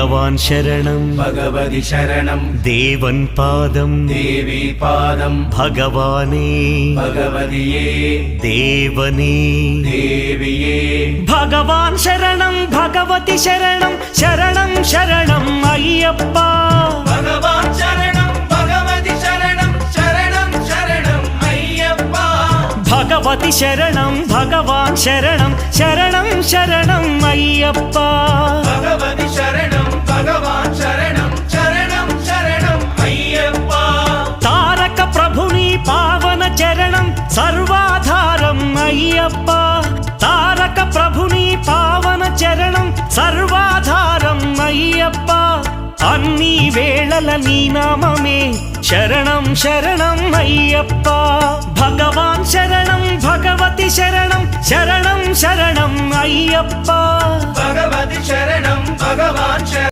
भगवान् शरणं भगवति शरणं देवन् पादं देवी पादं भगवाने भगवतिये देवने देविये भगवान् शरणं भगवति शरणं शरणं शरणं अय्यप्पा भगवान् शरणं भगवति शरणं शरणं शरणं अय्यप्पा भगवति शरणं भगवान् शरणं शरणं शरणं अय्यप्पा भगवति शरणं भगवान् शरणं शरणं शरणं अय्यप्पा तारक प्रभुनि पावन चरणं सर्वाधारम् अय्यप्पा तारक प्रभुनि पावन चरणं सर्वाधारम् अय्यप्पा अन्नी वेळल नी नाममे शरणं शरणं अय्यप्पा भगवान् शरणं भगवति शरणं शरणं शरणं अय्यप्पा भगवति शरणं भगवान्